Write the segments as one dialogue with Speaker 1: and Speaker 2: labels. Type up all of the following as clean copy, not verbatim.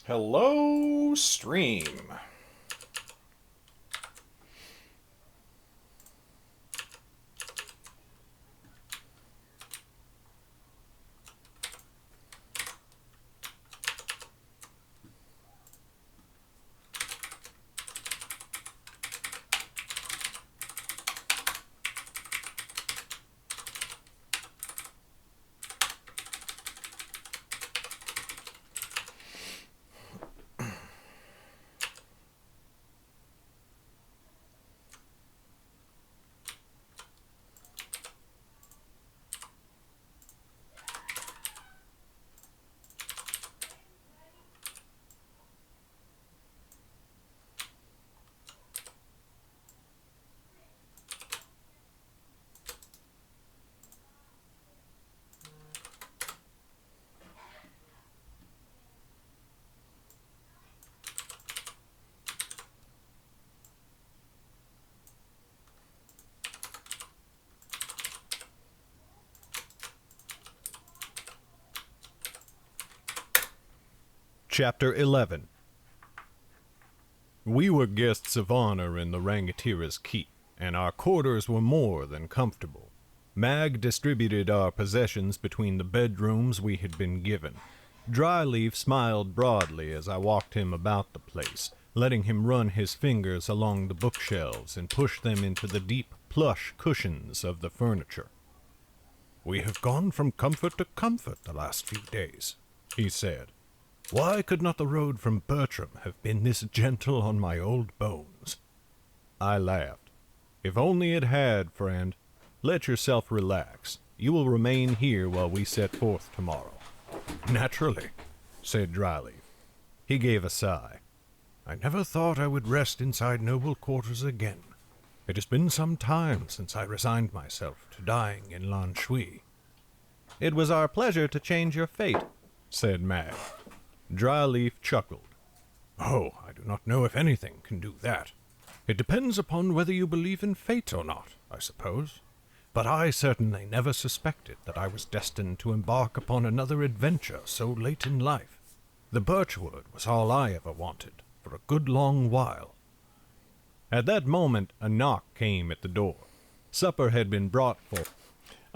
Speaker 1: Hello, stream.
Speaker 2: Chapter 11. We were guests of honor in the Rangatira's keep, and our quarters were more than comfortable. Mag distributed our possessions between the bedrooms we had been given. Dryleaf smiled broadly as I walked him about the place, letting him run his fingers along the bookshelves and push them into the deep plush cushions of the furniture. "We have gone from comfort to comfort the last few days," he said. "Why could not the road from Bertram have been this gentle on my old bones?" I laughed. "If only it had, friend. Let yourself relax. You will remain here while we set forth tomorrow." "Naturally," said Dryleaf. He gave a sigh. "I never thought I would rest inside noble quarters again. It has been some time since I resigned myself to dying in Lan Shui." "It was our pleasure to change your fate," said Mag. Dryleaf chuckled. "Oh, I do not know if anything can do that. It depends upon whether you believe in fate or not, I suppose. But I certainly never suspected that I was destined to embark upon another adventure so late in life. The birchwood was all I ever wanted, for a good long while." At that moment, a knock came at the door. Supper had been brought for...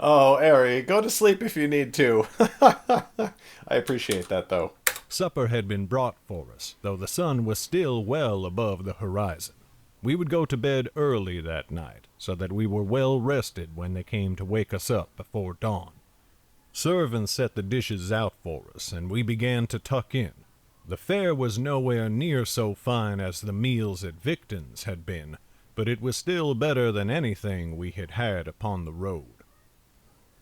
Speaker 1: Oh, Ari, go to sleep if you need to. I appreciate that, though.
Speaker 2: Supper had been brought for us, though the sun was still well above the horizon. We would go to bed early that night, so that we were well rested when they came to wake us up before dawn. Servants set the dishes out for us, and we began to tuck in. The fare was nowhere near so fine as the meals at Victon's had been, but it was still better than anything we had had upon the road.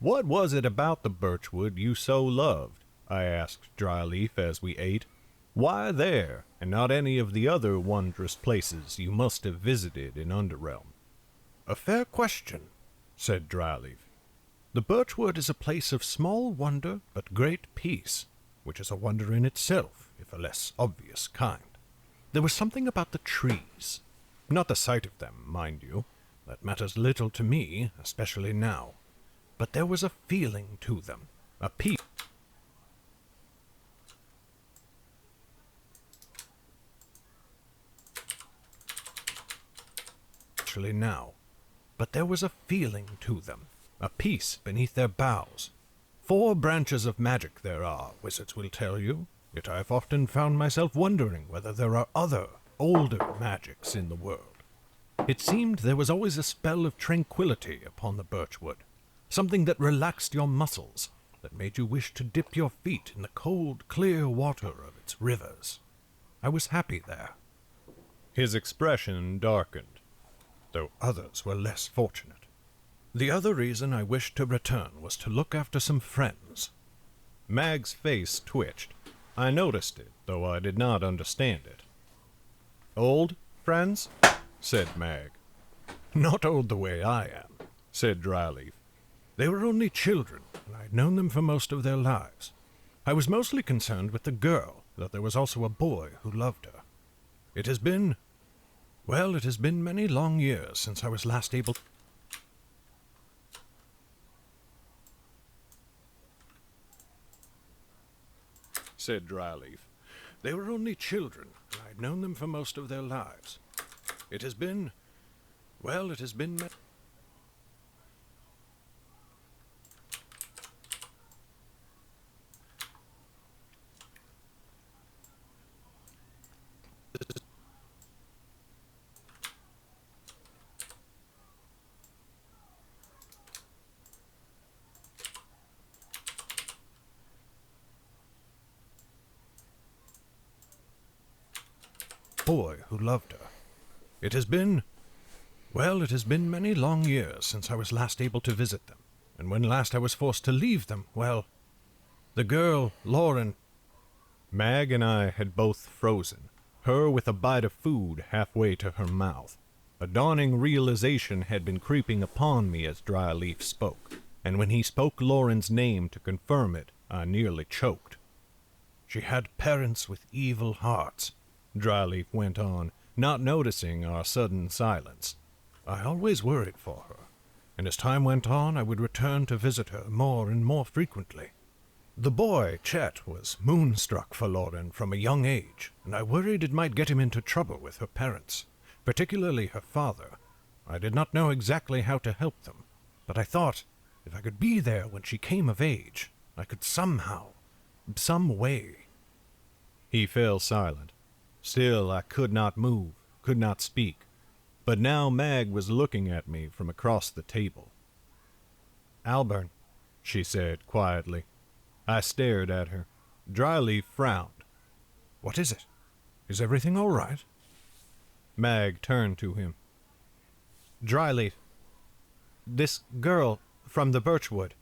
Speaker 2: "What was it about the birchwood you so loved?" I asked Dryleaf as we ate. "Why there, and not any of the other wondrous places you must have visited in Underrealm?" "A fair question," said Dryleaf. "The birchwood is a place of small wonder but great peace, which is a wonder in itself, if a less obvious kind. There was something about the trees. Not the sight of them, mind you. That matters little to me, especially now. But there was a feeling to them, a peace. Now, but there was a feeling to them, a peace beneath their boughs. 4 branches of magic there are, wizards will tell you, yet I have often found myself wondering whether there are other, older magics in the world. It seemed there was always a spell of tranquility upon the birchwood, something that relaxed your muscles, that made you wish to dip your feet in the cold, clear water of its rivers. I was happy there." His expression darkened, though others were less fortunate. "The other reason I wished to return was to look after some friends." Mag's face twitched. I noticed it, though I did not understand it. "Old friends?" said Mag. "Not old the way I am," said Dryleaf. "They were only children, and I had known them for most of their lives. I was mostly concerned with the girl, though there was also a boy who loved her. It has been many long years since I was last able..." said Dryleaf. They were only children, and I'd known them for most of their lives. It has been... well, it has been... boy who loved her. It has been... well, it has been many long years since I was last able to visit them, and when last I was forced to leave them, well, the girl, Lauren... Mag and I had both frozen, her with a bite of food halfway to her mouth. A dawning realization had been creeping upon me as Dryleaf spoke, and when he spoke Lauren's name to confirm it, I nearly choked. She had parents with evil hearts, Dryleaf went on, not noticing our sudden silence. I always worried for her, and as time went on I would return to visit her more and more frequently. The boy, Chet, was moonstruck for Lauren from a young age, and I worried it might get him into trouble with her parents, particularly her father. I did not know exactly how to help them, but I thought if I could be there when she came of age, I could somehow, some way. He fell silent. Still I could not move, could not speak, but now Mag was looking at me from across the table. "Alburn," she said quietly. I stared at her. Dryleaf frowned. "What is it? Is everything all right?" Mag turned to him. "Dryleaf, this girl from the birchwood."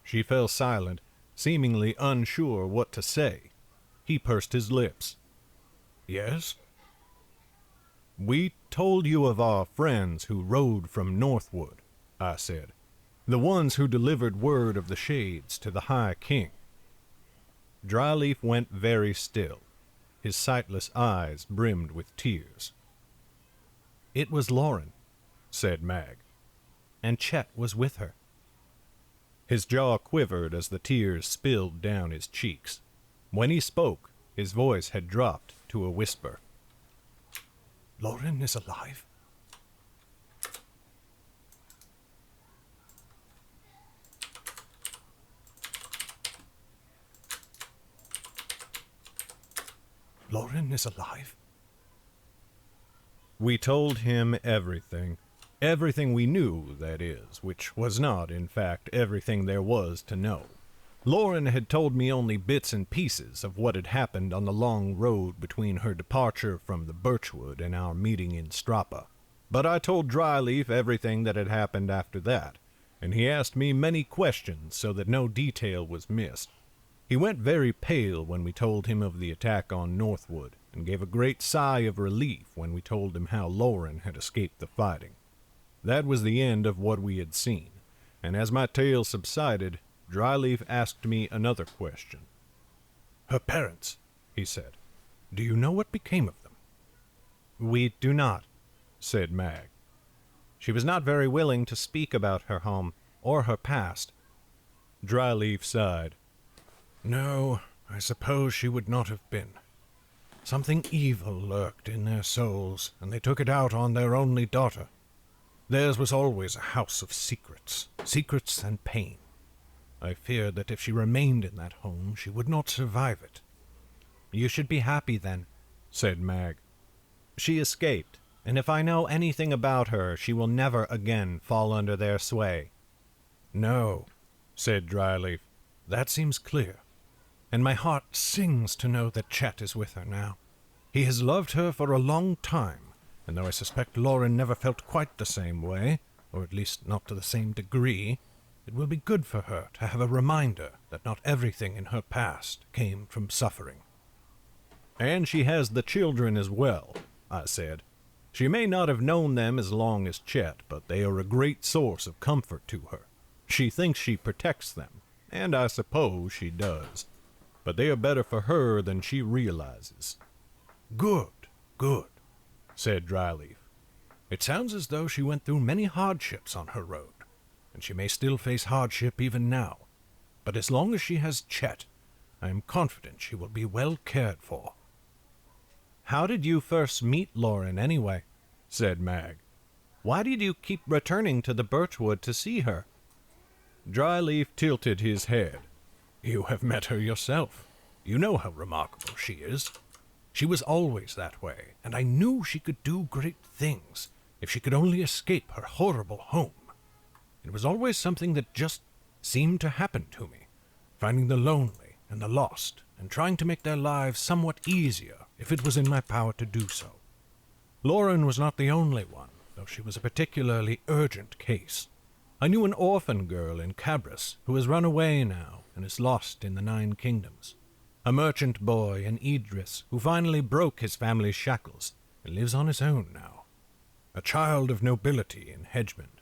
Speaker 2: She fell silent, seemingly unsure what to say. He pursed his lips. "Yes?" "We told you of our friends who rode from Northwood," I said. "The ones who delivered word of the shades to the High King." Dryleaf went very still. His sightless eyes brimmed with tears. "It was Lauren," said Mag, "and Chet was with her." His jaw quivered as the tears spilled down his cheeks. When he spoke, his voice had dropped to a whisper. "Lauren is alive?" "Lauren is alive?" We told him everything. Everything we knew, that is, which was not, in fact, everything there was to know. Lauren had told me only bits and pieces of what had happened on the long road between her departure from the Birchwood and our meeting in Strapa. But I told Dryleaf everything that had happened after that, and he asked me many questions so that no detail was missed. He went very pale when we told him of the attack on Northwood, and gave a great sigh of relief when we told him how Lauren had escaped the fighting. That was the end of what we had seen, and as my tale subsided, Dryleaf asked me another question. "Her parents," he said. "Do you know what became of them?" "We do not," said Mag. "She was not very willing to speak about her home or her past." Dryleaf sighed. "No, I suppose she would not have been. Something evil lurked in their souls, and they took it out on their only daughter. Theirs was always a house of secrets, secrets and pain. I feared that if she remained in that home, she would not survive it." "You should be happy then," said Mag. "She escaped, and if I know anything about her, she will never again fall under their sway." "No," said Dryleaf. "That seems clear. And my heart sings to know that Chet is with her now. He has loved her for a long time, and though I suspect Lauren never felt quite the same way, or at least not to the same degree, it will be good for her to have a reminder that not everything in her past came from suffering." "And she has the children as well," I said. "She may not have known them as long as Chet, but they are a great source of comfort to her. She thinks she protects them, and I suppose she does. But they are better for her than she realizes." "Good, good," said Dryleaf. "It sounds as though she went through many hardships on her road, and she may still face hardship even now. But as long as she has Chet, I am confident she will be well cared for." How did you first meet Lauren, anyway? Said Mag. Why did you keep returning to the Birchwood to see her? Dryleaf tilted his head. You have met her yourself. You know how remarkable she is. She was always that way, and I knew she could do great things if she could only escape her horrible home. It was always something that just seemed to happen to me, finding the lonely and the lost, and trying to make their lives somewhat easier if it was in my power to do so. Lauren was not the only one, though she was a particularly urgent case. I knew an orphan girl in Cabras who has run away now and is lost in the 9 Kingdoms. A merchant boy in Idris who finally broke his family's shackles and lives on his own now. A child of nobility in Hedgemond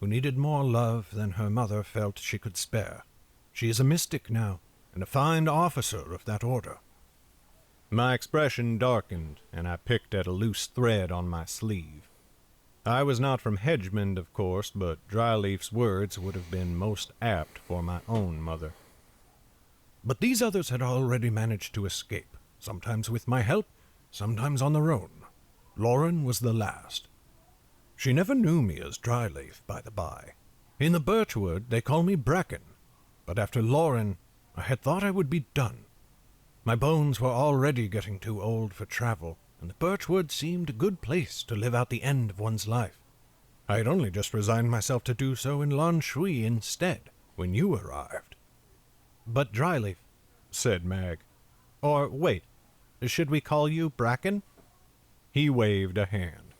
Speaker 2: who needed more love than her mother felt she could spare. She is a mystic now, and a fine officer of that order. My expression darkened, and I picked at a loose thread on my sleeve. I was not from Hedgemond, of course, but Dryleaf's words would have been most apt for my own mother. But these others had already managed to escape, sometimes with my help, sometimes on their own. Lauren was the last. She never knew me as Dryleaf, by the by. In the Birchwood, they call me Bracken, but after Lauren, I had thought I would be done. My bones were already getting too old for travel, and the Birchwood seemed a good place to live out the end of one's life. I had only just resigned myself to do so in Lan Shui instead, when you arrived. But Dryleaf, said Mag. Or, wait, should we call you Bracken? He waved a hand.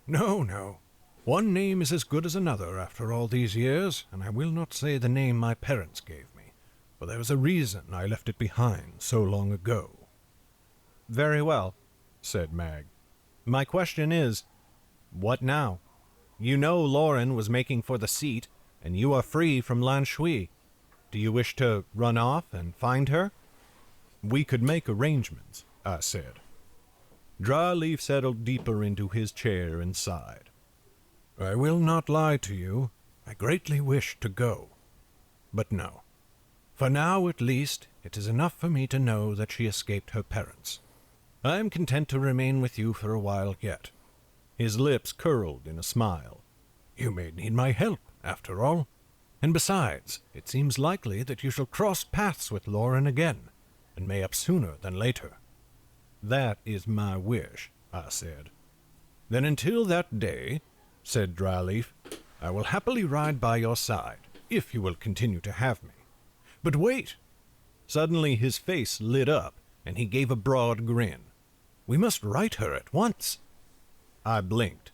Speaker 2: No. One name is as good as another after all these years, and I will not say the name my parents gave me, for there was a reason I left it behind so long ago. Very well, said Mag. My question is, what now? You know Lauren was making for the seat, and you are free from Lan Shui. Do you wish to run off and find her? We could make arrangements, I said. Dryleaf settled deeper into his chair and sighed. I will not lie to you. I greatly wish to go. But no. For now, at least, it is enough for me to know that she escaped her parents. I am content to remain with you for a while yet. His lips curled in a smile. You may need my help, after all. And besides, it seems likely that you shall cross paths with Lauren again, and may up sooner than later. That is my wish, I said. Then until that day, said Dryleaf, I will happily ride by your side, if you will continue to have me. But wait! Suddenly his face lit up, and he gave a broad grin. We must write her at once. I blinked.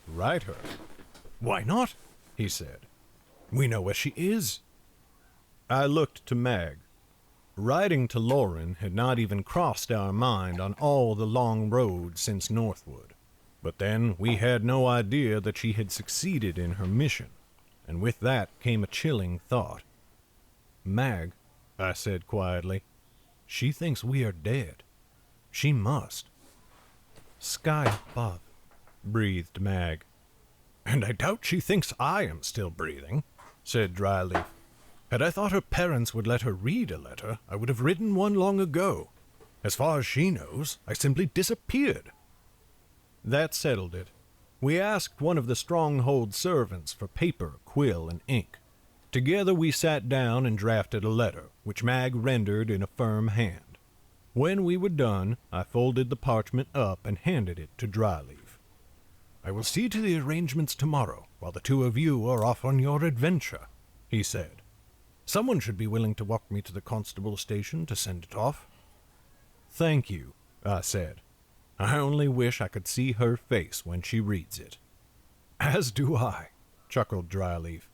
Speaker 2: Write her? Why not? He said. We know where she is. I looked to Mag. Writing to Lauren had not even crossed our mind on all the long road since Northwood. But then we had no idea that she had succeeded in her mission, and with that came a chilling thought. Mag, I said quietly, she thinks we are dead. She must. Sky above, breathed Mag. And I doubt she thinks I am still breathing, said Dryleaf. Had I thought her parents would let her read a letter, I would have written one long ago. As far as she knows, I simply disappeared. That settled it. We asked one of the stronghold servants for paper, quill, and ink. Together we sat down and drafted a letter, which Mag rendered in a firm hand. When we were done, I folded the parchment up and handed it to Dryleaf. I will see to the arrangements tomorrow, while the two of you are off on your adventure, he said. Someone should be willing to walk me to the constable station to send it off. Thank you, I said. I only wish I could see her face when she reads it. As do I, chuckled Dryleaf,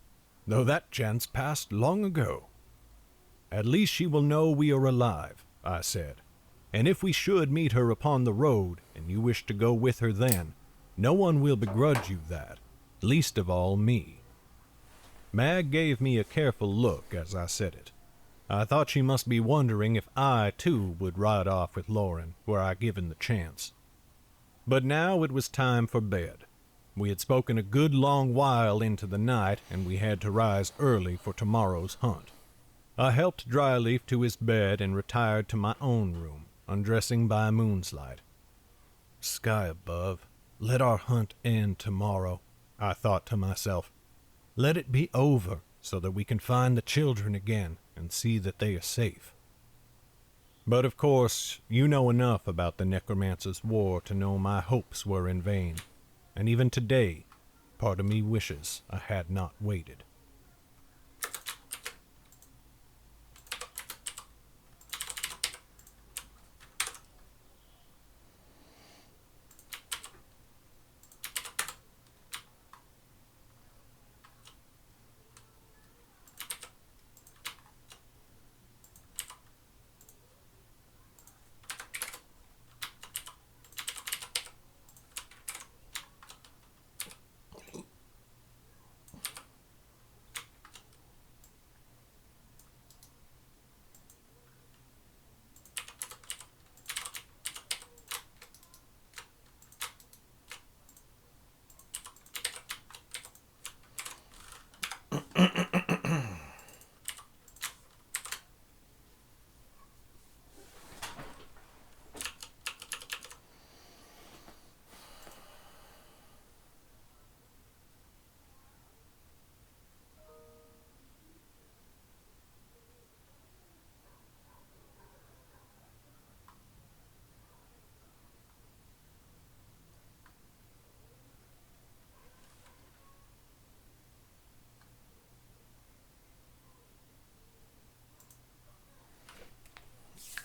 Speaker 2: though that chance passed long ago. At least she will know we are alive, I said, and if we should meet her upon the road, and you wish to go with her then, no one will begrudge you that, least of all me. Mag gave me a careful look as I said it. I thought she must be wondering if I, too, would ride off with Lauren, were I given the chance. But now it was time for bed. We had spoken a good long while into the night, and we had to rise early for tomorrow's hunt. I helped Dryleaf to his bed and retired to my own room, undressing by moon's light. Sky above, let our hunt end tomorrow, I thought to myself. Let it be over so that we can find the children again and see that they are safe. But of course, you know enough about the Necromancer's War to know my hopes were in vain, and even today, part of me wishes I had not waited.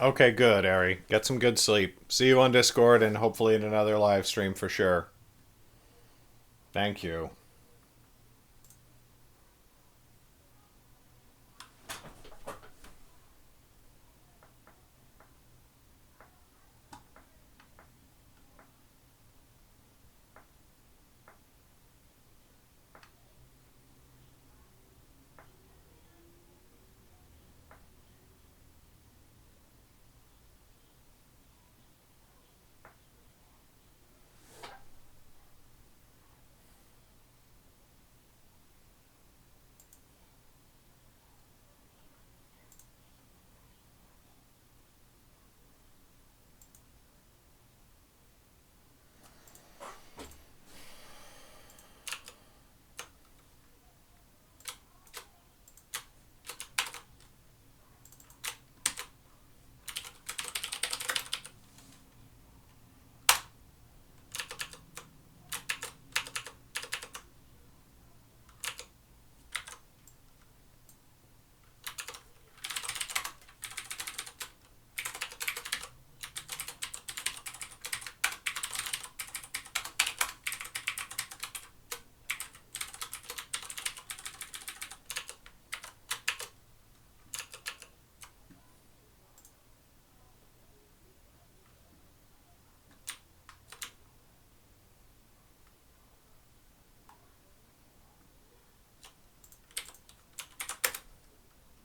Speaker 1: Okay, good, Ari. Get some good sleep. See you on Discord and hopefully in another live stream for sure. Thank you.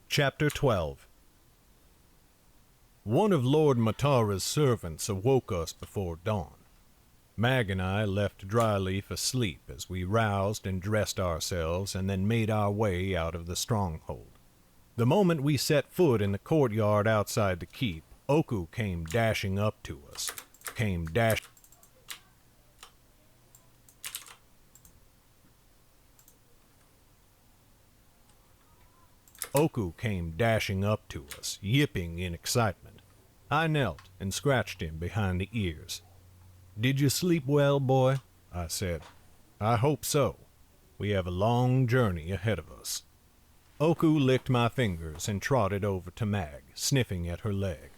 Speaker 2: Chapter 12. One of Lord Matara's servants awoke us before dawn. Mag and I left Dryleaf asleep as we roused and dressed ourselves and then made our way out of the stronghold. The moment we set foot in the courtyard outside the keep, Oku came dashing up to us. Oku came dashing up to us, yipping in excitement. I knelt and scratched him behind the ears. "Did you sleep well, boy?" I said. "I hope so. We have a long journey ahead of us." Oku licked my fingers and trotted over to Mag, sniffing at her leg.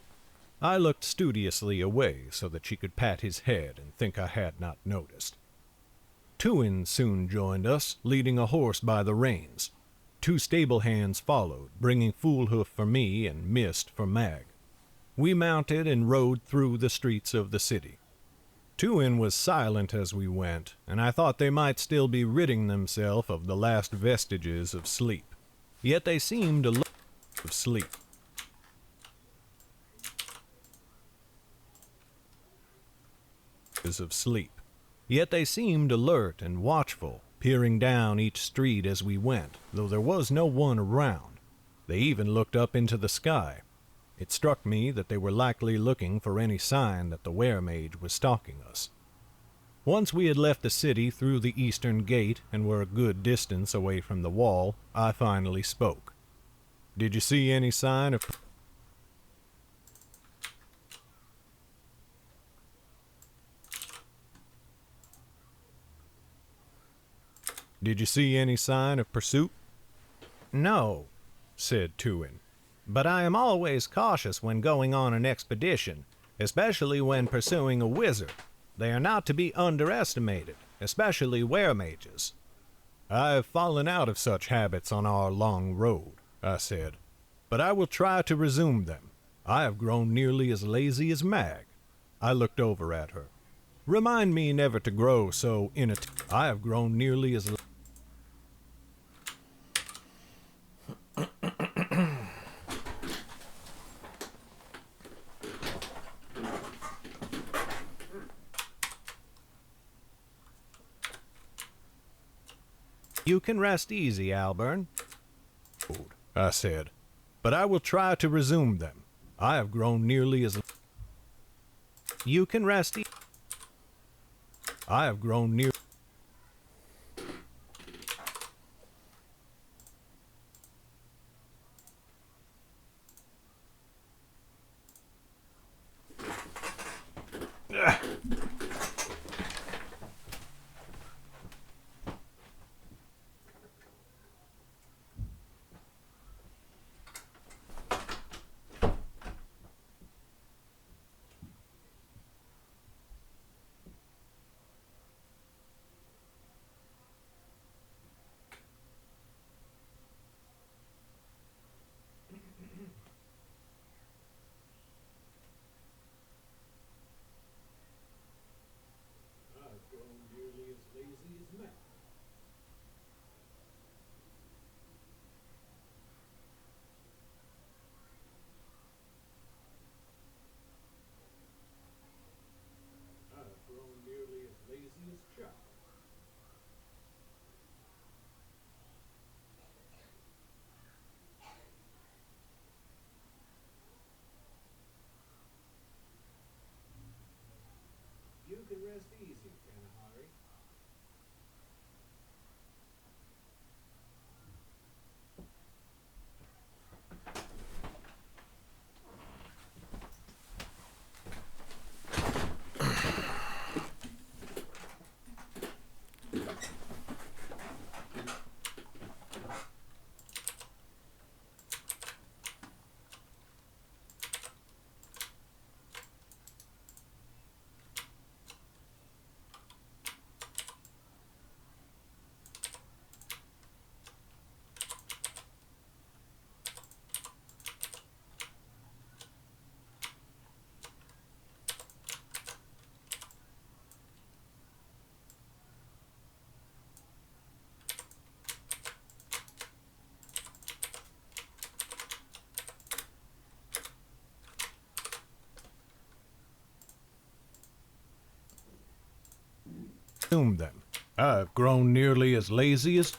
Speaker 2: I looked studiously away so that she could pat his head and think I had not noticed. Tuin soon joined us, leading a horse by the reins. 2 stable hands followed, bringing Foolhoof for me and Mist for Mag. We mounted and rode through the streets of the city. Tuin was silent as we went, and I thought they might still be ridding themselves of the last vestiges of sleep. Yet they seemed alert of sleep. Yet they seemed alert and watchful, peering down each street as we went, though there was no one around. They even looked up into the sky. It struck me that they were likely looking for any sign that the weremage was stalking us. Once we had left the city through the eastern gate and were a good distance away from the wall, I finally spoke. Did you see any sign of... Did you see any sign of pursuit? No, said Tuin, but I am always cautious when going on an expedition, especially when pursuing a wizard. They are not to be underestimated, especially weremages. I have fallen out of such habits on our long road, I said, but I will try to resume them. I have grown nearly as lazy as Mag. I looked over at her. Remind me never to grow so I have grown nearly as... You can rest easy, Alburn, I said, but I will try to resume them. I have grown nearly as... You can rest I have grown near... You can rest easy, Kanahari. Consume them. I've grown nearly as lazy as...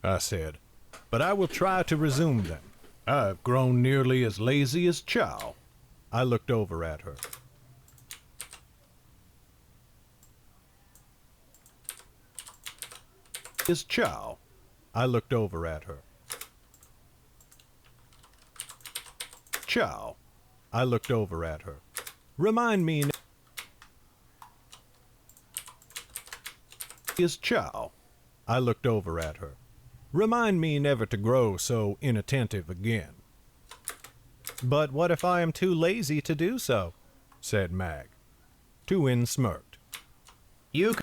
Speaker 2: I said, but I will try to resume them. I've grown nearly as lazy as Chow. I looked over at her. Is Chow. I looked over at her. Chow. I looked over at her. Remind me... Is Chow. I looked over at her. Remind me never to grow so inattentive again. But what if I am too lazy to do so? Said Mag. Tuin smirked. You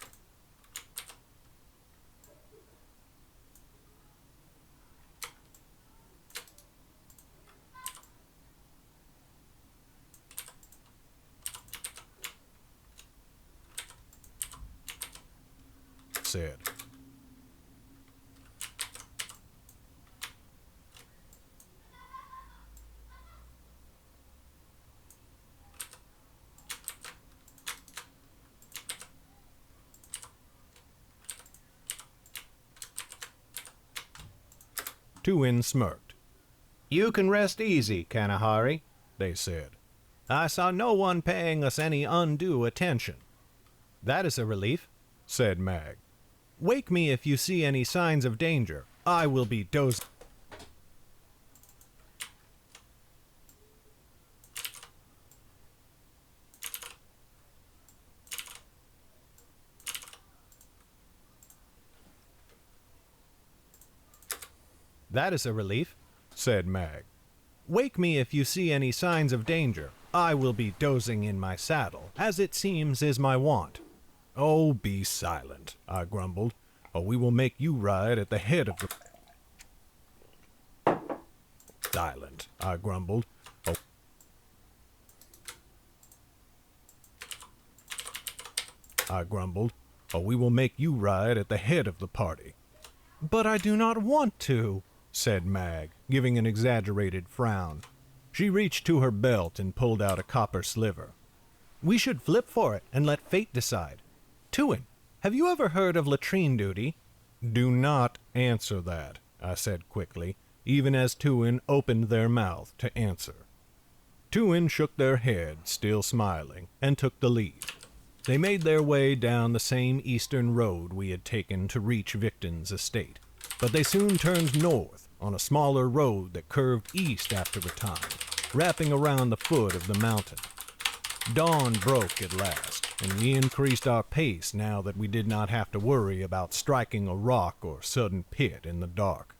Speaker 2: said. Tuin smirked. "You can rest easy, Kanahari," they said. "I saw no one paying us any undue attention." "That is a relief," said Mag. "Wake me if you see any signs of danger. I will be dozing." "That is a relief," said Mag. "Wake me if you see any signs of danger. I will be dozing in my saddle, as it seems is my wont." "Oh, be silent," I grumbled, "or we will make you ride at the head of the—" "Silent," I grumbled, "or—" "or we will make you ride at the head of the party." "But I do not want to," said Mag, giving an exaggerated frown. She reached to her belt and pulled out a copper sliver. "We should flip for it and let fate decide. Tuin, have you ever heard of latrine duty?" "Do not answer that," I said quickly, even as Tuin opened their mouth to answer. Tuin shook their head, still smiling, and took the lead. They made their way down the same eastern road we had taken to reach Victon's estate, but they soon turned north on a smaller road that curved east after a time, wrapping around the foot of the mountain. Dawn broke at last, and we increased our pace now that we did not have to worry about striking a rock or sudden pit in the dark.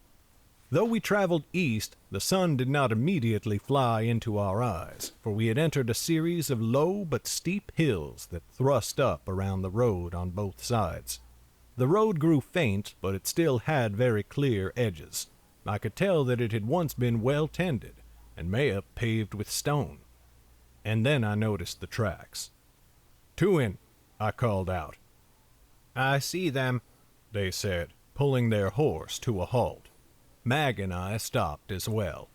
Speaker 2: Though we traveled east, the sun did not immediately fly into our eyes, for we had entered a series of low but steep hills that thrust up around the road on both sides. The road grew faint, but it still had very clear edges. I could tell that it had once been well tended, and may have paved with stone. And then I noticed the tracks. "Tuin," I called out. "I see them," they said, pulling their horse to a halt. Mag and I stopped as well.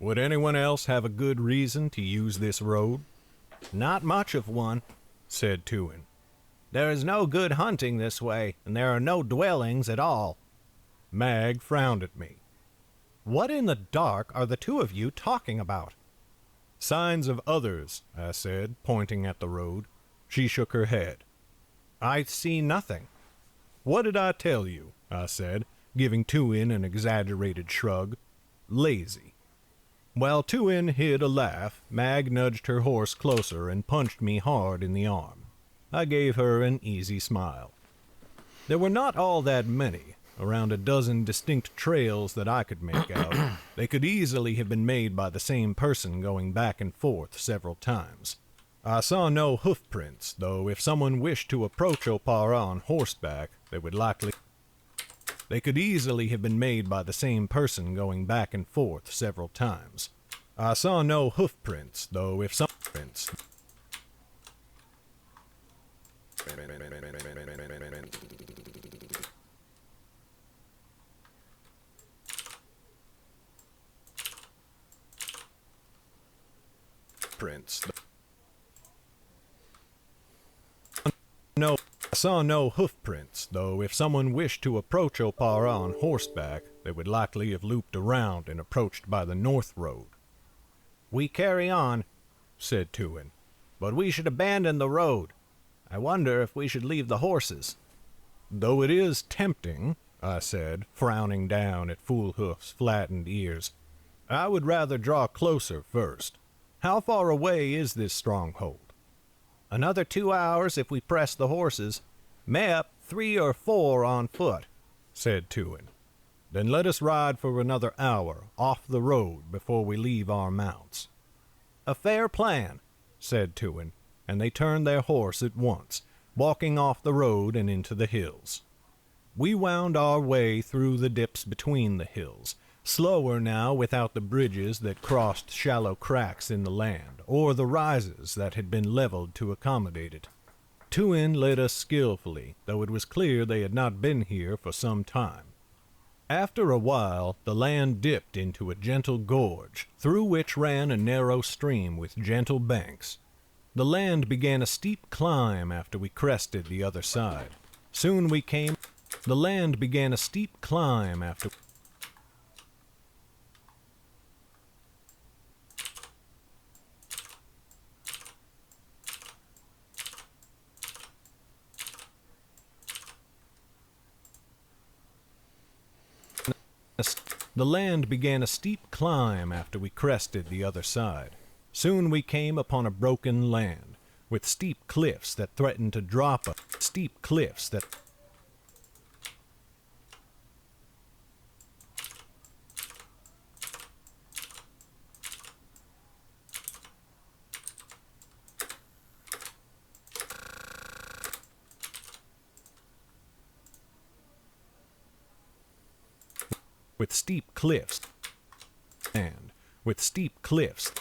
Speaker 2: "Would anyone else have a good reason to use this road?" "Not much of one," said Tuin. "There is no good hunting this way, and there are no dwellings at all." Mag frowned at me. "What in the dark are the two of you talking about?" "Signs of others," I said, pointing at the road. She shook her head. "I see nothing." "What did I tell you?" I said, giving Tuin an exaggerated shrug. "Lazy." While Tuin hid a laugh, Mag nudged her horse closer and punched me hard in the arm. I gave her an easy smile. There were not all that many, around a dozen distinct trails that I could make out. They could easily have been made by the same person going back and forth several times. I saw no hoof prints, though if someone wished to approach Opara on horseback, they would likely... They could easily have been made by the same person going back and forth several times. I saw no hoof prints, though if some prints... Prints. No, I saw no hoof prints, though if someone wished to approach Opara on horseback, they would likely have looped around and approached by the north road. "We carry on," said Tuin, "but we should abandon the road. I wonder if we should leave the horses." "Though it is tempting," I said, frowning down at Fool Hoof's flattened ears, "I would rather draw closer first. How far away is this stronghold?" "Another 2 hours if we press the horses. Mayhap 3 or 4 on foot," said Tuin. "Then let us ride for another hour off the road before we leave our mounts." "A fair plan," said Tuin, and they turned their horse at once, walking off the road and into the hills. We wound our way through the dips between the hills, slower now without the bridges that crossed shallow cracks in the land, or the rises that had been leveled to accommodate it. Tuin led us skillfully, though it was clear they had not been here for some time. After a while, the land dipped into a gentle gorge, through which ran a narrow stream with gentle banks. The land began a steep climb after we crested the other side. Soon we came... The land began a steep climb after... The land began a steep climb after we crested the other side. Soon we came upon a broken land, with steep cliffs that threatened to drop us. Steep cliffs that... with steep cliffs, and with steep cliffs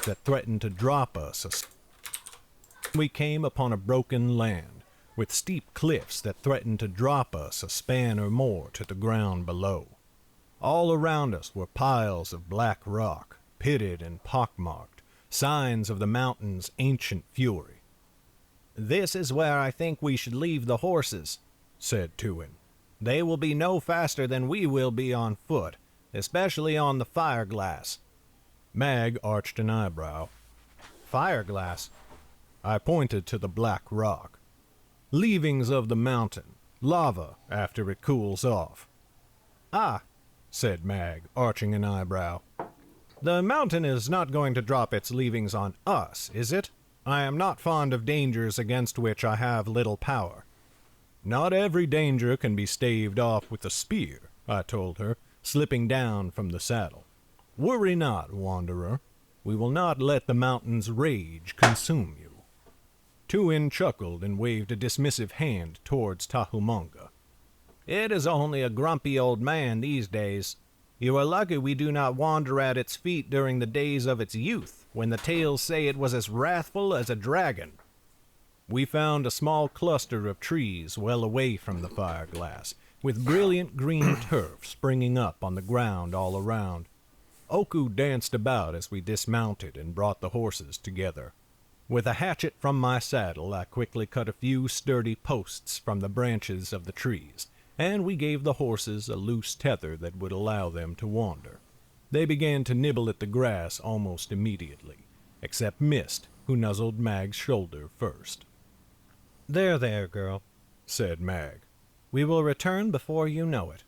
Speaker 2: that threatened to drop us. We came upon a broken land, with steep cliffs that threatened to drop us a span or more to the ground below. All around us were piles of black rock, pitted and pockmarked, signs of the mountain's ancient fury. "This is where I think we should leave the horses," said Tuin. "They will be no faster than we will be on foot, especially on the Fireglass." Mag arched an eyebrow. "Fireglass?" I pointed to the black rock. "Leavings of the mountain, lava after it cools off." "Ah," said Mag, arching an eyebrow. "The mountain is not going to drop its leavings on us, is it? I am not fond of dangers against which I have little power." "Not every danger can be staved off with a spear," I told her, slipping down from the saddle. "Worry not, wanderer. We will not let the mountain's rage consume you." Tuin chuckled and waved a dismissive hand towards Tahumonga. "It is only a grumpy old man these days. You are lucky we do not wander at its feet during the days of its youth, when the tales say it was as wrathful as a dragon." We found a small cluster of trees well away from the Fireglass, with brilliant green turf springing up on the ground all around. Oku danced about as we dismounted and brought the horses together. With a hatchet from my saddle, I quickly cut a few sturdy posts from the branches of the trees, and we gave the horses a loose tether that would allow them to wander. They began to nibble at the grass almost immediately, except Mist, who nuzzled Mag's shoulder first. There, girl," said Mag. "We will return before you know it."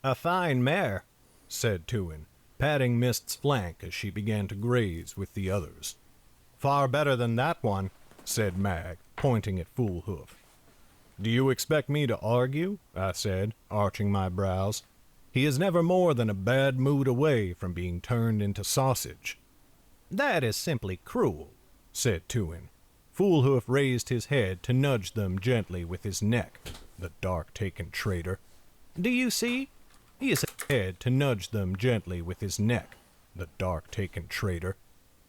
Speaker 2: "A fine mare," said Tuin, patting Mist's flank as she began to graze with the others. "Far better than that one," said Mag, pointing at Foolhoof. "Do you expect me to argue?" I said, arching my brows. "He is never more than a bad mood away from being turned into sausage." "That is simply cruel," said Tuin. Foolhoof raised his head to nudge them gently with his neck, the dark-taken traitor. "Do you see? He is a head to nudge them gently with his neck, the dark-taken traitor.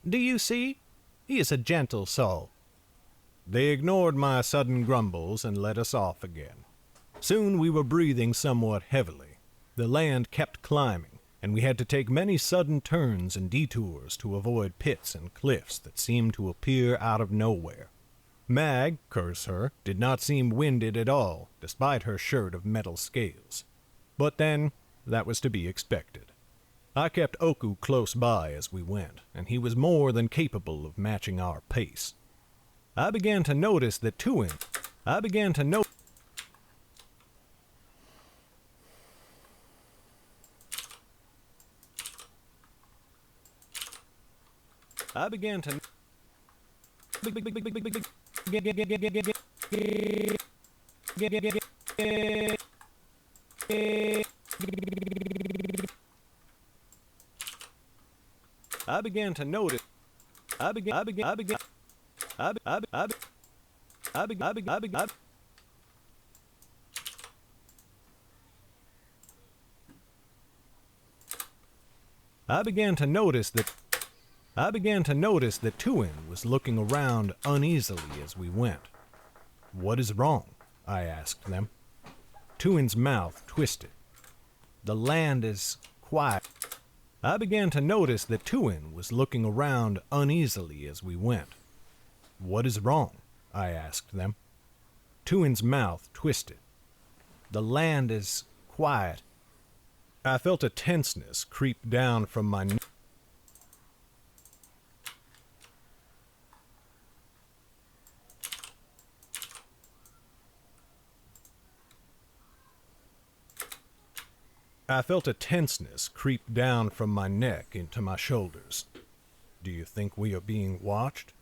Speaker 2: Do you see? He is a gentle soul." They ignored my sudden grumbles and let us off again. Soon we were breathing somewhat heavily. The land kept climbing, and we had to take many sudden turns and detours to avoid pits and cliffs that seemed to appear out of nowhere. Mag, curse her, did not seem winded at all, despite her shirt of metal scales. But then, that was to be expected. I kept Oku close by as we went, and he was more than capable of matching our pace. I began to notice that Tuin... I began to notice... I be- I be- I be- I be- I began to notice that Tuin was looking around uneasily as we went. What is wrong? I asked them. Tuin's mouth twisted. The land is quiet. I began to notice that Tuin was looking around uneasily as we went. What is wrong? I asked them. Tuin's mouth twisted. The land is quiet. I felt a tenseness creep down from my neck. I felt a tenseness creep down from my neck into my shoulders. Do you think we are being watched?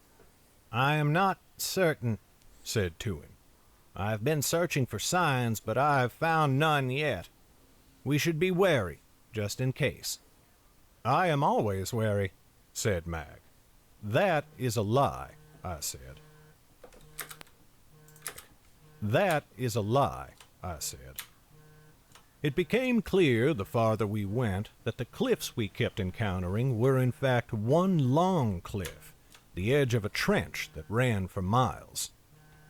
Speaker 2: I am not certain, said Tuin. I've been searching for signs, but I've found none yet. We should be wary, just in case. I am always wary, said Mag. That is a lie, I said. That is a lie, I said. It became clear the farther we went that the cliffs we kept encountering were in fact one long cliff, the edge of a trench that ran for miles.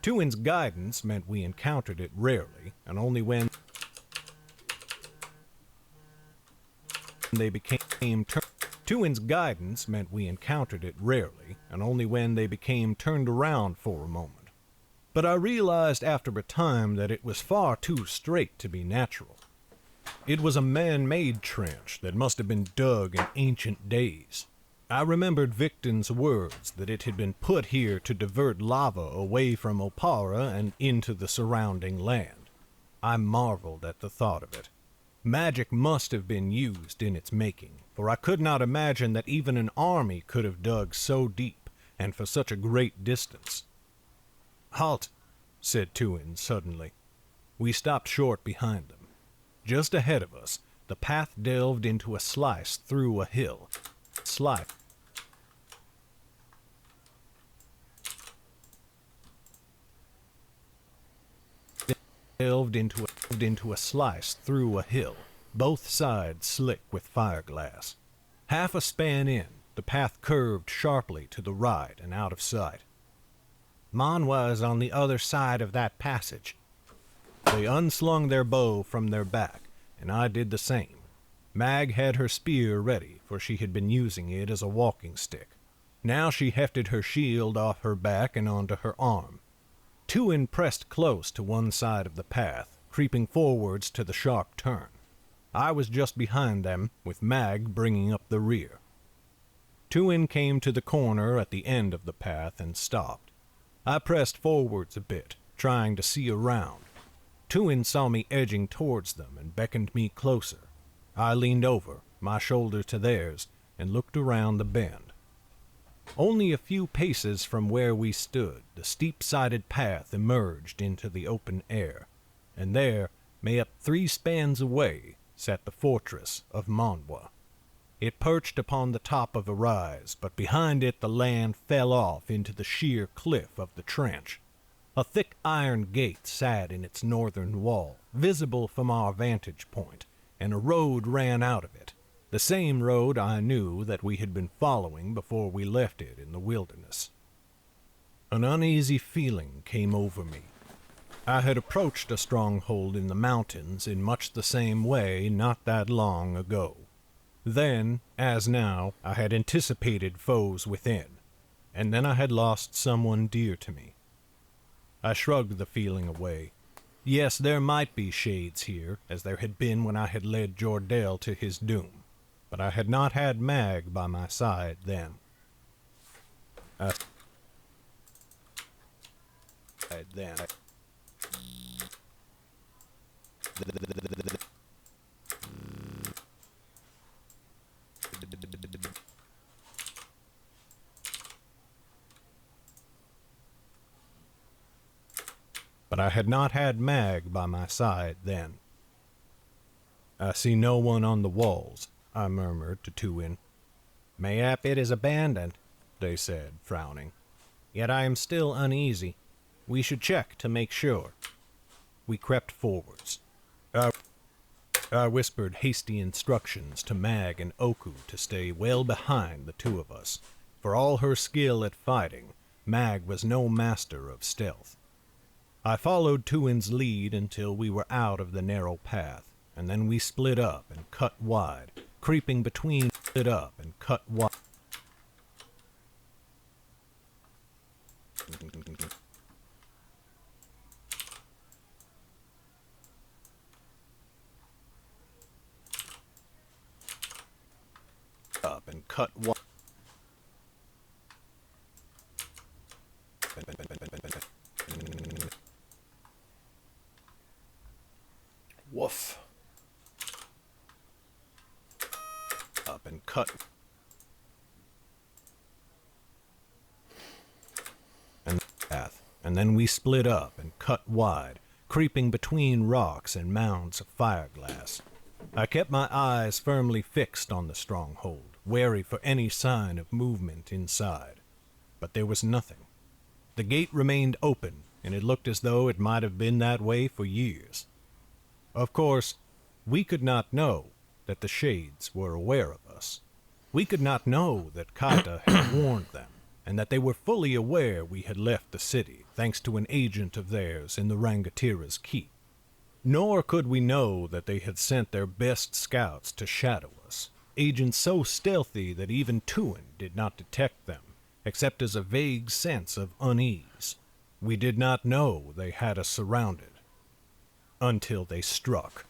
Speaker 2: Tuin's guidance meant we encountered it rarely, and only when they became Tuin's guidance meant we encountered it rarely, and only when they became turned around for a moment. But I realized after a time that it was far too straight to be natural. It was a man-made trench that must have been dug in ancient days. I remembered Victon's words that it had been put here to divert lava away from Opara and into the surrounding land. I marveled at the thought of it. Magic must have been used in its making, for I could not imagine that even an army could have dug so deep and for such a great distance. Halt, said Tuin suddenly. We stopped short behind them. Just ahead of us, the path delved into a slice through a hill. Delved into a slice through a hill, both sides slick with fireglass. Half a span in, the path curved sharply to the right and out of sight. Manwa is on the other side of that passage. They unslung their bow from their back, and I did the same. Mag had her spear ready, for she had been using it as a walking stick. Now she hefted her shield off her back and onto her arm. Tuin pressed close to one side of the path, creeping forwards to the sharp turn. I was just behind them, with Mag bringing up the rear. Tuin came to the corner at the end of the path and stopped. I pressed forwards a bit, trying to see around. Tuin saw me edging towards them and beckoned me closer. I leaned over, my shoulder to theirs, and looked around the bend. Only a few paces from where we stood, the steep-sided path emerged into the open air, and there, mayhap 3 spans away, sat the fortress of Manwa. It perched upon the top of a rise, but behind it the land fell off into the sheer cliff of the trench. A thick iron gate sat in its northern wall, visible from our vantage point, and a road ran out of it, the same road I knew that we had been following before we left it in the wilderness. An uneasy feeling came over me. I had approached a stronghold in the mountains in much the same way not that long ago. Then, as now, I had anticipated foes within, and then I had lost someone dear to me. I shrugged the feeling away. Yes, there might be shades here, as there had been when I had led Jordell to his doom, but I had not had Mag by my side then. But I had not had Mag by my side then. I see no one on the walls, I murmured to Tuin. Mayhap it is abandoned, they said, frowning. Yet I am still uneasy. We should check to make sure. We crept forwards. I whispered hasty instructions to Mag and Oku to stay well behind the two of us. For all her skill at fighting, Mag was no master of stealth. I followed Tuin's lead until we were out of the narrow path, and then we split up and cut wide, creeping between split up and cut wide. Up and cut wide.
Speaker 1: Woof.
Speaker 2: Up and cut. And then we split up and cut wide, creeping between rocks and mounds of fireglass. I kept my eyes firmly fixed on the stronghold, wary for any sign of movement inside. But there was nothing. The gate remained open, and it looked as though it might have been that way for years. Of course, we could not know that the Shades were aware of us. We could not know that Kata had warned them, and that they were fully aware we had left the city, thanks to an agent of theirs in the Rangatira's keep. Nor could we know that they had sent their best scouts to shadow us, agents so stealthy that even Tuin did not detect them, except as a vague sense of unease. We did not know they had us surrounded, until they struck.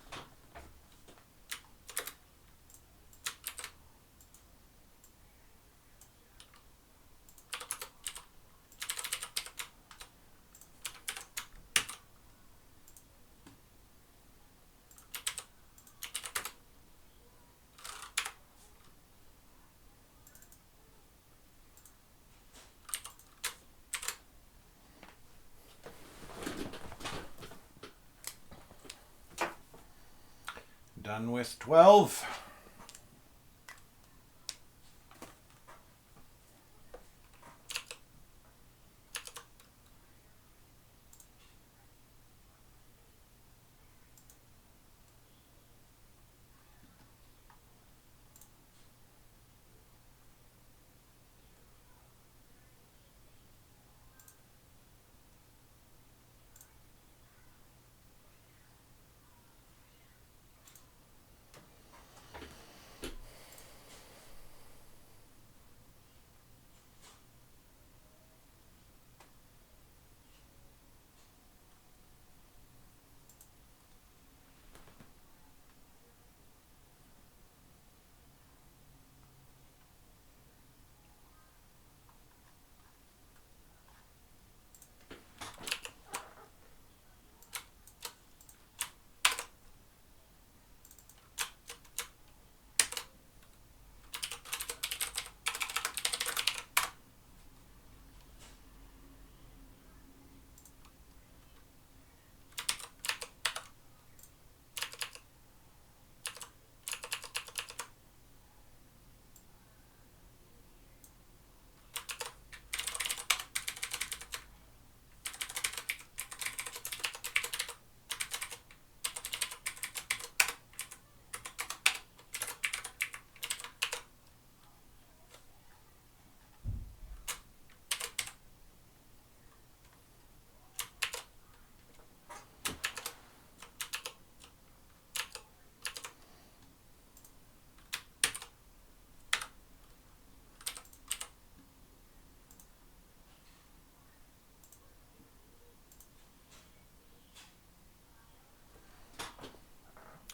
Speaker 1: Done with 12.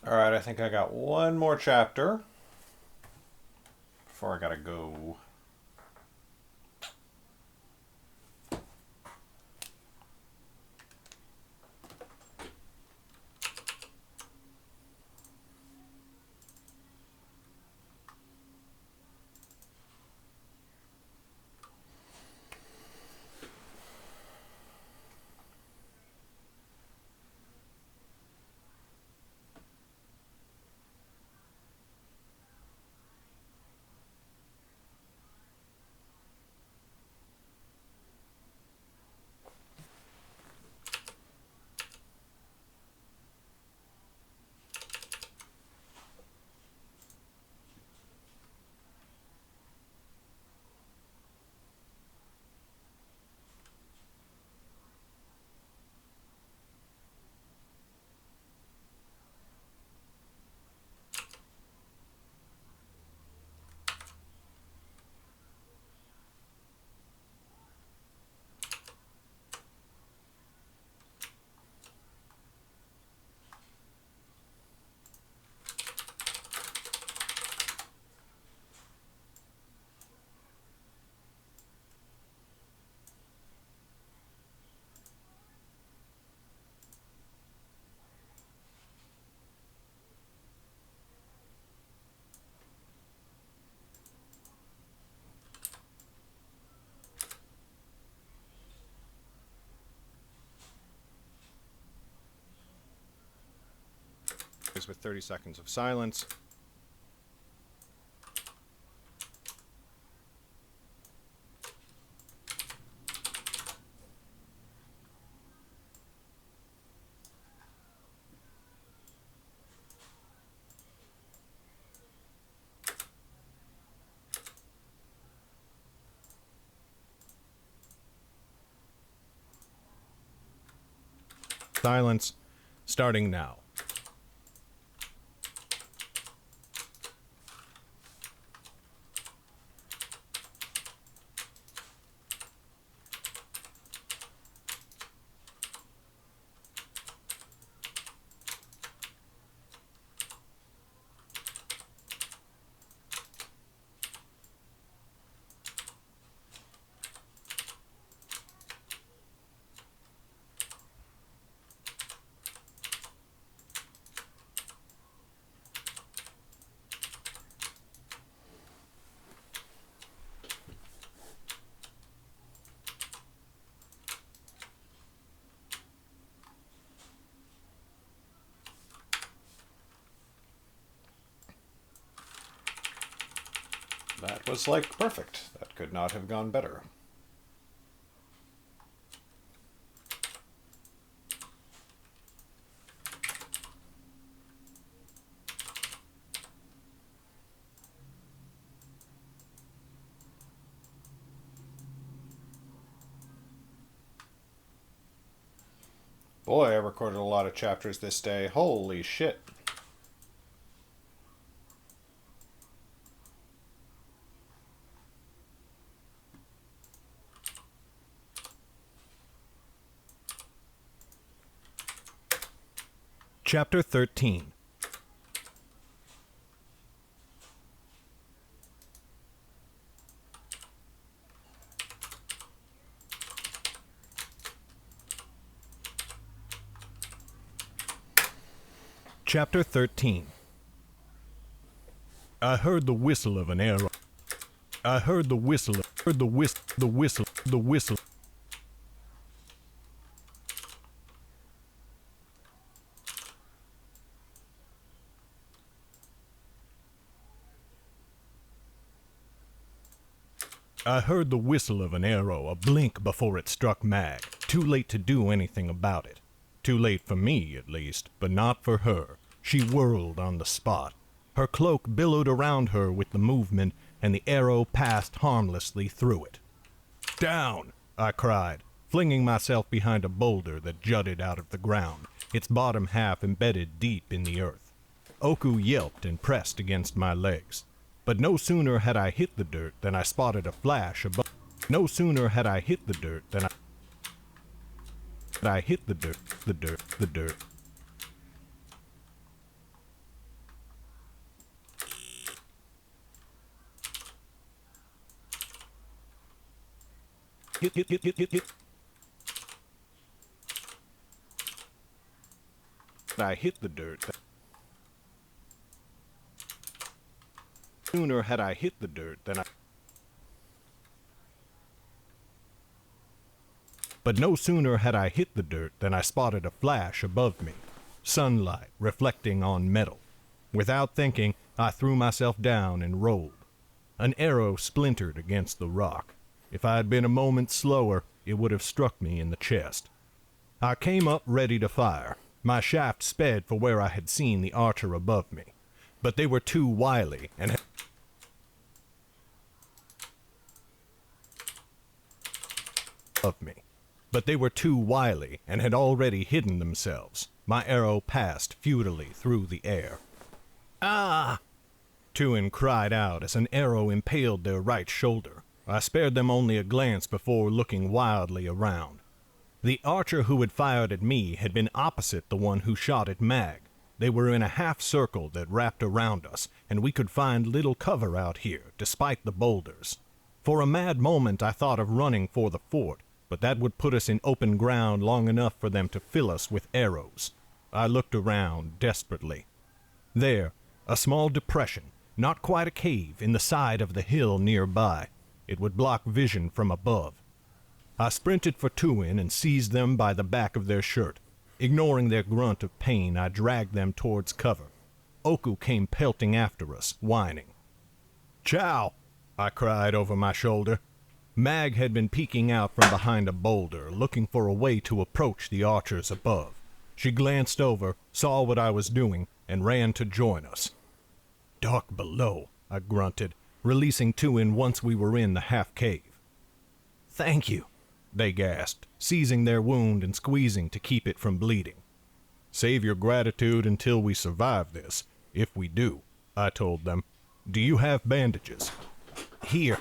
Speaker 1: Alright, I think I got one more chapter before I gotta go. close with 30 seconds of silence. Silence, starting now. That was like perfect. That could not have gone better. Boy, I recorded a lot of chapters this day. Holy shit.
Speaker 2: Chapter 13. Chapter 13. I heard the whistle of an arrow. I heard the whistle, the whistle. I heard the whistle of an arrow, a blink before it struck Mag. Too late to do anything about it. Too late for me, at least, but not for her. She whirled on the spot. Her cloak billowed around her with the movement, and the arrow passed harmlessly through it. Down! I cried, flinging myself behind a boulder that jutted out of the ground, its bottom half embedded deep in the earth. Oku yelped and pressed against my legs. But no sooner had I hit the dirt than I spotted a flash above. No sooner had I hit the dirt than I hit the dirt. Hit. I hit the dirt. Sooner had I hit the dirt than I... But no sooner had I hit the dirt than I spotted a flash above me. Sunlight reflecting on metal. Without thinking, I threw myself down and rolled. An arrow splintered against the rock. If I had been a moment slower, it would have struck me in the chest. I came up ready to fire. My shaft sped for where I had seen the archer above me. But they were too wily and had already hidden themselves. My arrow passed futilely through the air. Ah! Tuin cried out as an arrow impaled their right shoulder. I spared them only a glance before looking wildly around. The archer who had fired at me had been opposite the one who shot at Mag. They were in a half circle that wrapped around us, and we could find little cover out here, despite the boulders. For a mad moment I thought of running for the fort, but that would put us in open ground long enough for them to fill us with arrows. I looked around desperately. There, a small depression, not quite a cave, in the side of the hill nearby. It would block vision from above. I sprinted for Tuin and seized them by the back of their shirt. Ignoring their grunt of pain, I dragged them towards cover. Oku came pelting after us, whining. "Chow!" I cried over my shoulder. Mag had been peeking out from behind a boulder, looking for a way to approach the archers above. She glanced over, saw what I was doing, and ran to join us. "Dark below," I grunted, releasing Tuin once we were in the half-cave. "Thank you," they gasped, seizing their wound and squeezing to keep it from bleeding. "Save your gratitude until we survive this, if we do," I told them. "Do you have bandages?" "Here."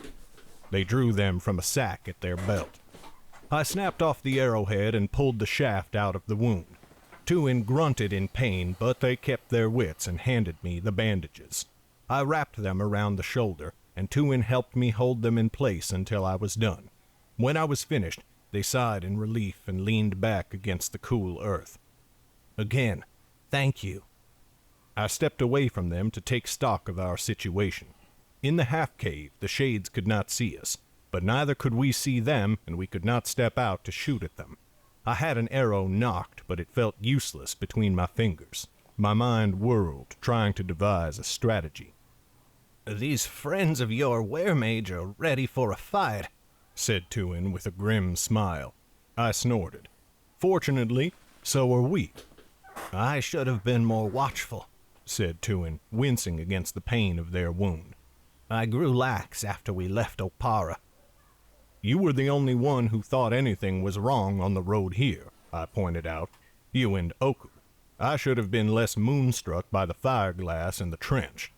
Speaker 2: They drew them from a sack at their belt. I snapped off the arrowhead and pulled the shaft out of the wound. Tuin grunted in pain, but they kept their wits and handed me the bandages. I wrapped them around the shoulder, and Tuin helped me hold them in place until I was done. When I was finished, they sighed in relief and leaned back against the cool earth. "Again, thank you." I stepped away from them to take stock of our situation. In the half-cave, the shades could not see us, but neither could we see them, and we could not step out to shoot at them. I had an arrow nocked, but it felt useless between my fingers. My mind whirled, trying to devise a strategy. "These friends of your weremage are ready for a fight," said Tuin with a grim smile. I snorted. "Fortunately, so are we." "I should have been more watchful," said Tuin, wincing against the pain of their wound. "I grew lax after we left Opara." "You were the only one who thought anything was wrong on the road here," I pointed out. "You and Oku. I should have been less moonstruck by the fireglass in the trench.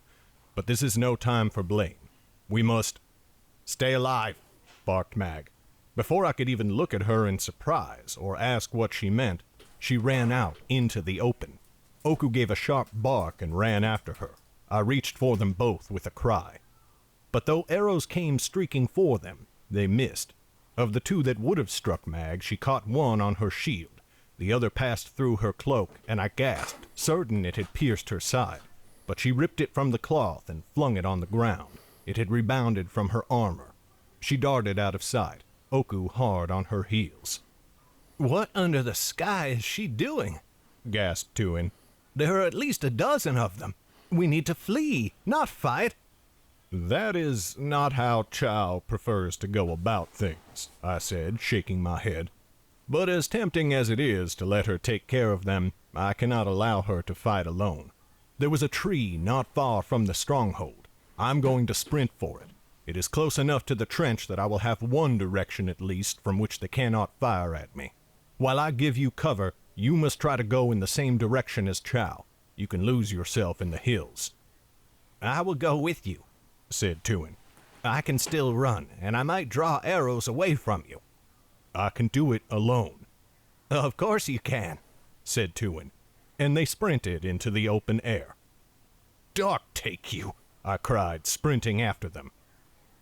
Speaker 2: But this is no time for blame. We must—" "Stay alive," barked Mag. Before I could even look at her in surprise or ask what she meant, she ran out into the open. Oku gave a sharp bark and ran after her. I reached for them both with a cry. But though arrows came streaking for them, they missed. Of the two that would have struck Mag, she caught one on her shield. The other passed through her cloak, and I gasped, certain it had pierced her side. But she ripped it from the cloth and flung it on the ground. It had rebounded from her armor. She darted out of sight, Oku hard on her heels. "What under the sky is she doing?" gasped Tuin. "There are at least a dozen of them. We need to flee, not fight." "That is not how Chow prefers to go about things," I said, shaking my head. "But as tempting as it is to let her take care of them, I cannot allow her to fight alone. There was a tree not far from the stronghold. I'm going to sprint for it. It is close enough to the trench that I will have one direction at least from which they cannot fire at me. While I give you cover, you must try to go in the same direction as Chow. You can lose yourself in the hills." "I will go with you," said Tuin. "I can still run, and I might draw arrows away from you." "I can do it alone." "Of course you can," said Tuin, and they sprinted into the open air. "Dark take you!" I cried, sprinting after them.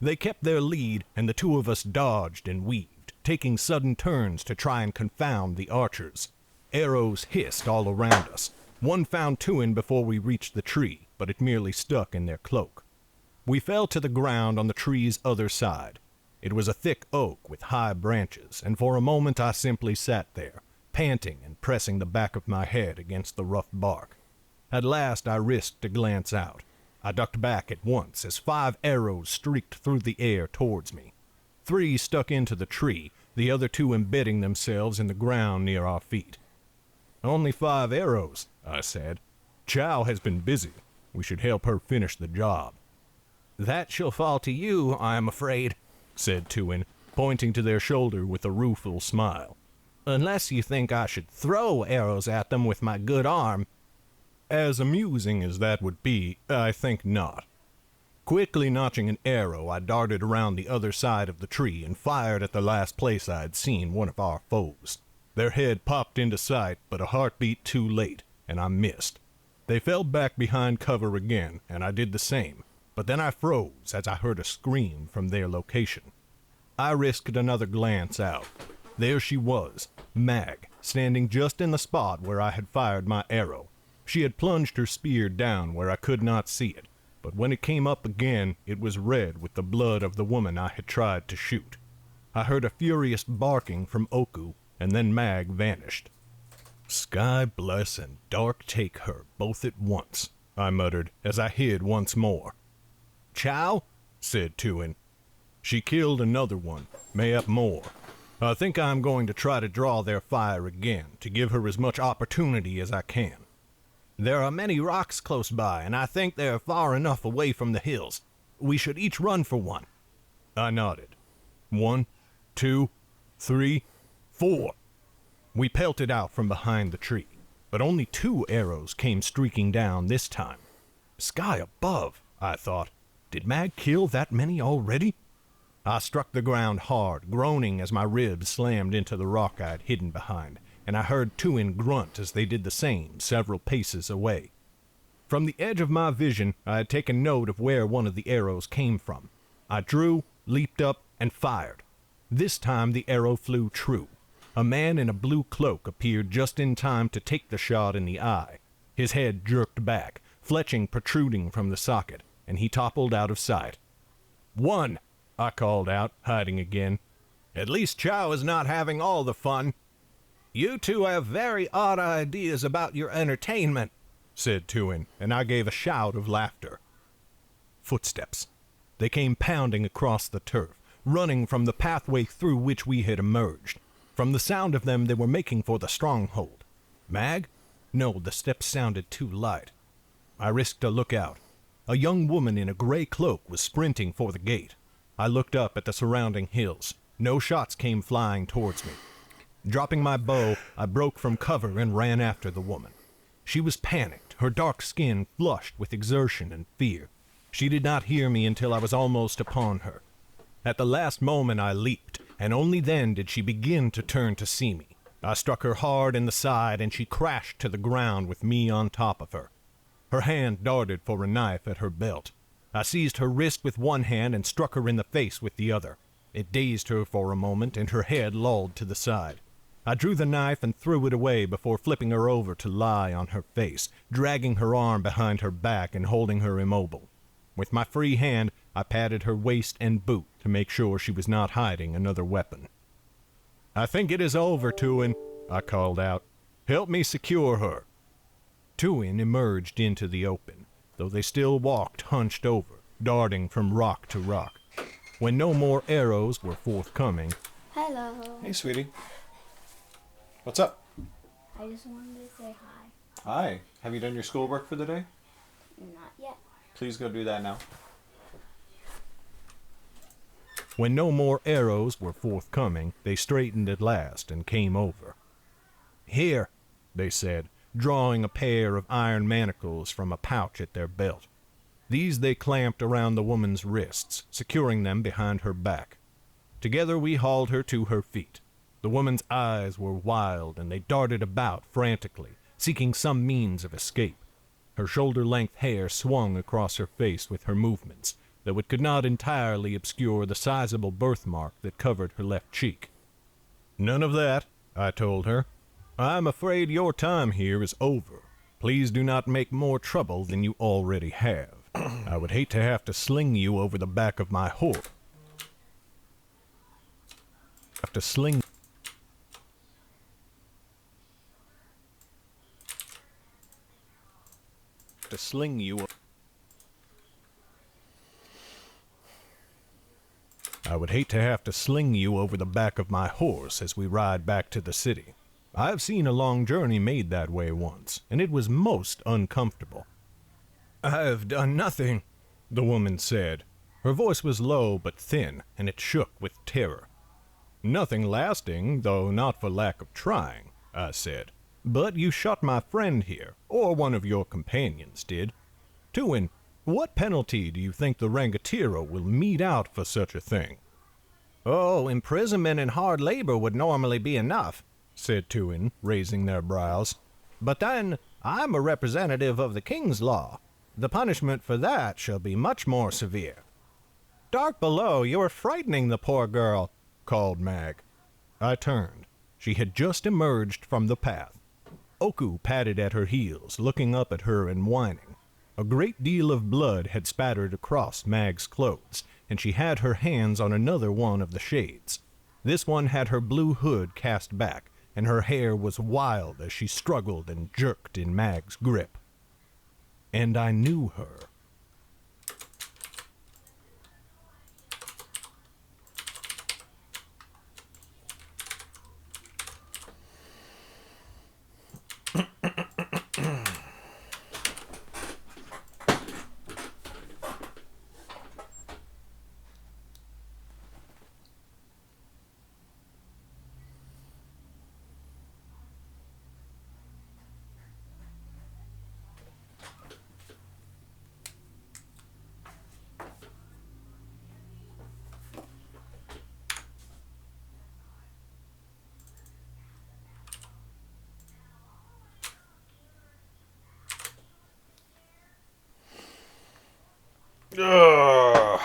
Speaker 2: They kept their lead, and the two of us dodged and weaved, taking sudden turns to try and confound the archers. Arrows hissed all around us. One found Tuin before we reached the tree, but it merely stuck in their cloak. We fell to the ground on the tree's other side. It was a thick oak with high branches, and for a moment I simply sat there, panting and pressing the back of my head against the rough bark. At last I risked a glance out. I ducked back at once as 5 arrows streaked through the air towards me. 3 stuck into the tree, the other 2 embedding themselves in the ground near our feet. "Only 5 arrows," I said. "Chow has been busy. We should help her finish the job." "That shall fall to you, I am afraid," said Tuin, pointing to their shoulder with a rueful smile. "Unless you think I should throw arrows at them with my good arm." As amusing as that would be, I think not. Quickly notching an arrow, I darted around the other side of the tree and fired at the last place I had seen one of our foes. Their head popped into sight, but a heartbeat too late, and I missed. They fell back behind cover again, and I did the same, but then I froze as I heard a scream from their location. I risked another glance out. There she was, Mag, standing just in the spot where I had fired my arrow. She had plunged her spear down where I could not see it, but when it came up again, it was red with the blood of the woman I had tried to shoot. I heard a furious barking from Oku, and then Mag vanished. Sky bless and dark take her both at once, I muttered as I hid once more. Chow? Said Tuin. She killed another one, mayhap more. I think I'm going to try to draw their fire again, to give her as much opportunity as I can. There are many rocks close by, and I think they are far enough away from the hills. We should each run for one. I nodded. 1, 2, 3, 4. We pelted out from behind the tree, but only 2 arrows came streaking down this time. Sky above, I thought. Did Mag kill that many already? I struck the ground hard, groaning as my ribs slammed into the rock I'd hidden behind, and I heard Tuin grunt as they did the same several paces away. From the edge of my vision, I had taken note of where one of the arrows came from. I drew, leaped up, and fired. This time the arrow flew true. A man in a blue cloak appeared just in time to take the shot in the eye. His head jerked back, fletching protruding from the socket, and he toppled out of sight. "One!" I called out, hiding again. "At least Chow is not having all the fun." "You two have very odd ideas about your entertainment," said Tuin, and I gave a shout of laughter. Footsteps. They came pounding across the turf, running from the pathway through which we had emerged. From the sound of them, they were making for the stronghold. Mag? No, the steps sounded too light. I risked a look out. A young woman in a gray cloak was sprinting for the gate. I looked up at the surrounding hills. No shots came flying towards me. Dropping my bow, I broke from cover and ran after the woman. She was panicked, her dark skin flushed with exertion and fear. She did not hear me until I was almost upon her. At the last moment I leaped, and only then did she begin to turn to see me. I struck her hard in the side, and she crashed to the ground with me on top of her. Her hand darted for a knife at her belt. I seized her wrist with one hand and struck her in the face with the other. It dazed her for a moment, and her head lolled to the side. I drew the knife and threw it away before flipping her over to lie on her face, dragging her arm behind her back and holding her immobile. With my free hand, I patted her waist and boot to make sure she was not hiding another weapon. "I think it is over, Tuin," I called out. "Help me secure her." Tuin emerged into the open, though they still walked hunched over, darting from rock to rock. When no more arrows were forthcoming...
Speaker 3: Hello.
Speaker 1: Hey, sweetie. What's up?
Speaker 3: I just wanted to say hi.
Speaker 1: Hi. Have you done your schoolwork for the day?
Speaker 3: Not yet.
Speaker 1: Please go do that now.
Speaker 2: When no more arrows were forthcoming, they straightened at last and came over. "Here," they said, drawing a pair of iron manacles from a pouch at their belt. These they clamped around the woman's wrists, securing them behind her back. Together we hauled her to her feet. The woman's eyes were wild, and they darted about frantically, seeking some means of escape. Her shoulder-length hair swung across her face with her movements, though it could not entirely obscure the sizable birthmark that covered her left cheek. "None of that," I told her. "I'm afraid your time here is over. Please do not make more trouble than you already have. I would hate to have to sling you over the back of my horse. Have to sling you. I would hate to have to sling you over the back of my horse as we ride back to the city. I've seen a long journey made that way once, and it was most uncomfortable." "I have done nothing," the woman said. Her voice was low but thin, and it shook with terror. "Nothing lasting, though not for lack of trying," I said. "But you shot my friend here, or one of your companions did. Tuin, what penalty do you think the Rangatira will mete out for such a thing?" "Oh, imprisonment and hard labor would normally be enough," said Tuin, raising their brows. "But then, I'm a representative of the king's law. The punishment for that shall be much more severe." "Dark below, you are frightening the poor girl," called Mag. I turned. She had just emerged from the path. Oku patted at her heels, looking up at her and whining. A great deal of blood had spattered across Mag's clothes, and she had her hands on another one of the shades. This one had her blue hood cast back, and her hair was wild as she struggled and jerked in Mag's grip. and I knew her.
Speaker 1: Ugh.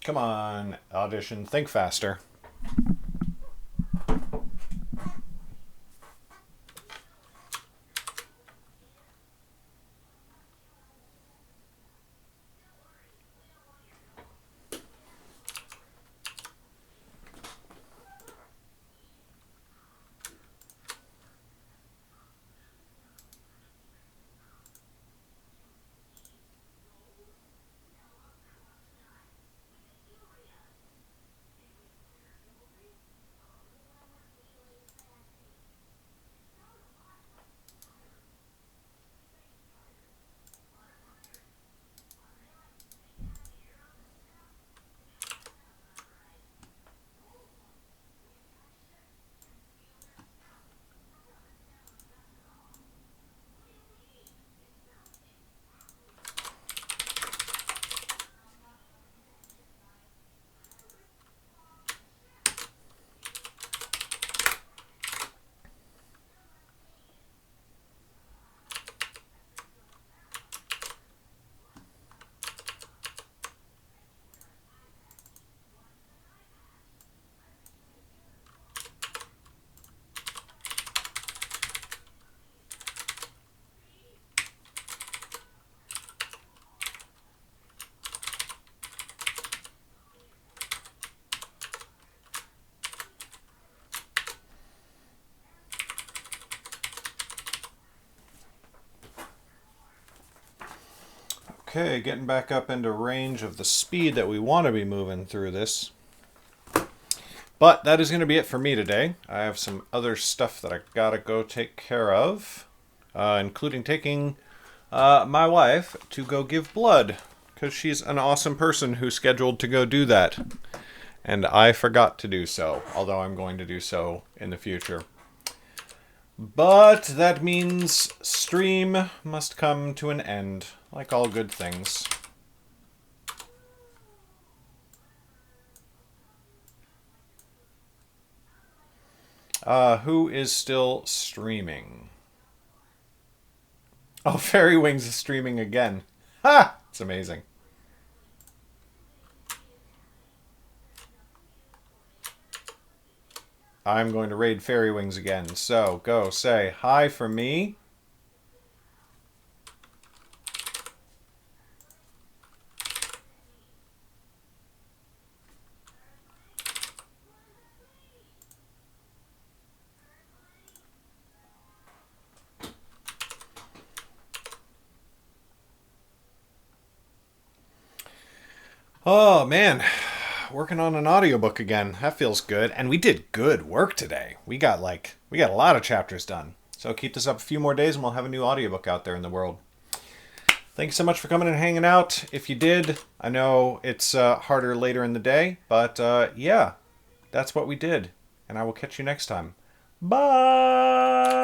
Speaker 1: Come on, audition. Think faster. Okay, getting back up into range of the speed that we want to be moving through this. But that is going to be it for me today. I have some other stuff that I gotta go take care of, including taking my wife to go give blood, because she's an awesome person who's scheduled to go do that. And I forgot to do so, although I'm going to do so in the future. But that means stream must come to an end, like all good things. Who is still streaming? Oh, Fairy Wings is streaming again. Ha! It's amazing. I'm going to raid Fairy Wings again. So, go say hi for me. Oh, man. Working on an audiobook again. That feels good. And we did good work today. We got a lot of chapters done. So keep this up a few more days and we'll have a new audiobook out there in the world. Thanks so much for coming and hanging out. If you did, I know it's harder later in the day, but yeah, that's what we did. And I will catch you next time. Bye!